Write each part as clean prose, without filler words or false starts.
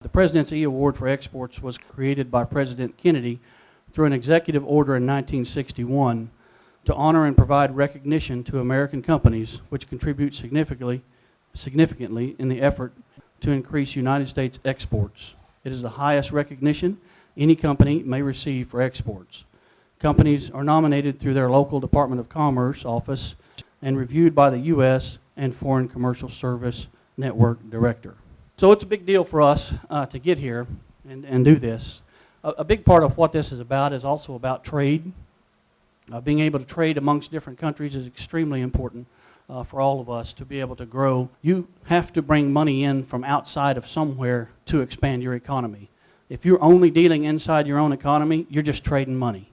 The President's E Award for Exports was created by President Kennedy through an executive order in 1961 to honor and provide recognition to American companies which contribute significantly in the effort to increase United States exports. It is the highest recognition any company may receive for exports. Companies are nominated through their local Department of Commerce office and reviewed by the U.S. and Foreign Commercial Service Network Director. So it's a big deal for us to get here and do this. A big part of what this is about is also about trade. Being able to trade amongst different countries is extremely important for all of us to be able to grow. You have to bring money in from outside of somewhere to expand your economy. If you're only dealing inside your own economy, you're just trading money.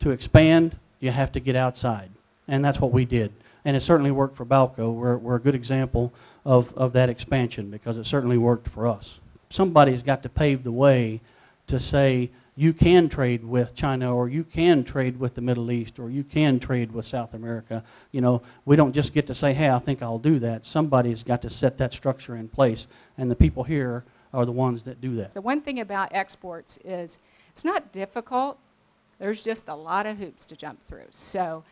To expand, you have to get outside, and that's what we did. And it certainly worked for Balco. We're a good example of that expansion because it certainly worked for us. Somebody's got to pave the way to say you can trade with China, or you can trade with the Middle East, or you can trade with South America. You know, we don't just get to say, hey, I think I'll do that. Somebody's got to set that structure in place, and the people here are the ones that do that. The one thing about exports is it's not difficult. There's just a lot of hoops to jump through. So,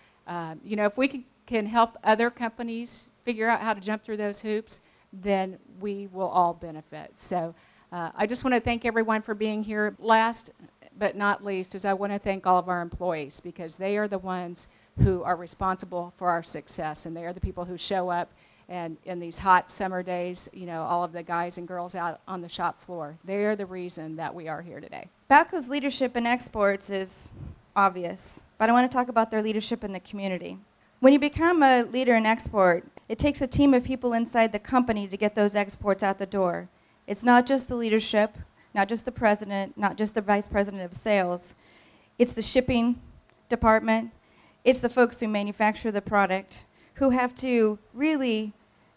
you know, if we can help other companies figure out how to jump through those hoops, then we will all benefit. So I just want to thank everyone for being here. Last but not least is I want to thank all of our employees, because they are the ones who are responsible for our success, and they are the people who show up. And in these hot summer days, you know, all of the guys and girls out on the shop floor, they are the reason that we are here today. Balco's leadership in exports is obvious, but I want to talk about their leadership in the community. When you become a leader in export, it takes a team of people inside the company to get those exports out the door. It's not just the leadership, not just the president, not just the vice president of sales. It's the shipping department. It's the folks who manufacture the product, who have to really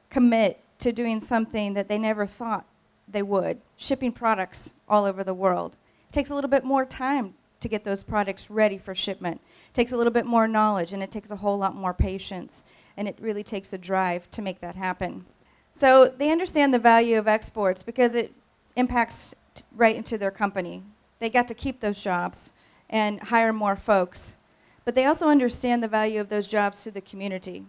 commit to doing something that they never thought they would, shipping products all over the world. It takes a little bit more time to get those products ready for shipment. It takes a little bit more knowledge, and it takes a whole lot more patience, and it really takes a drive to make that happen. So they understand the value of exports because it impacts right into their company. They got to keep those jobs and hire more folks, but they also understand the value of those jobs to the community.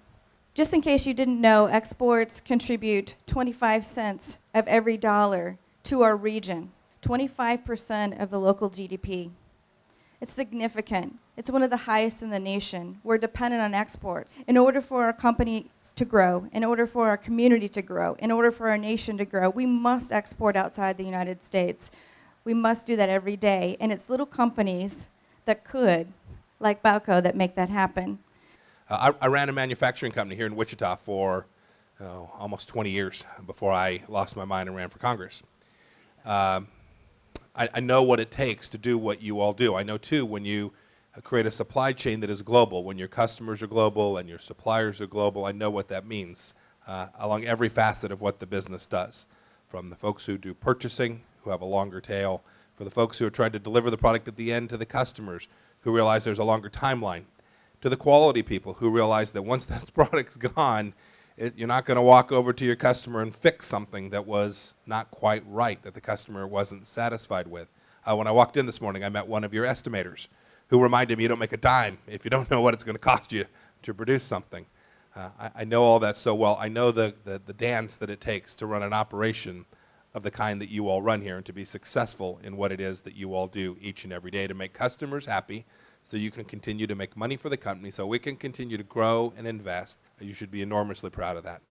Just in case you didn't know, exports contribute 25 cents of every dollar to our region, 25% of the local GDP. It's significant. It's one of the highest in the nation. We're dependent on exports. In order for our companies to grow, in order for our community to grow, in order for our nation to grow, we must export outside the United States. We must do that every day. And it's little companies that could, like Balco, that make that happen. I ran a manufacturing company here in Wichita for almost 20 years before I lost my mind and ran for Congress. I know what it takes to do what you all do. I know, too, when you create a supply chain that is global, when your customers are global and your suppliers are global, I know what that means along every facet of what the business does, from the folks who do purchasing, who have a longer tail, for the folks who are trying to deliver the product at the end to the customers, who realize there's a longer timeline, to the quality people who realize that once that product's gone, you're not going to walk over to your customer and fix something that was not quite right, that the customer wasn't satisfied with. When I walked in this morning, I met one of your estimators who reminded me you don't make a dime if you don't know what it's going to cost you to produce something. I know all that so well. I know the dance that it takes to run an operation of the kind that you all run here and to be successful in what it is that you all do each and every day to make customers happy, so you can continue to make money for the company, so we can continue to grow and invest. You should be enormously proud of that.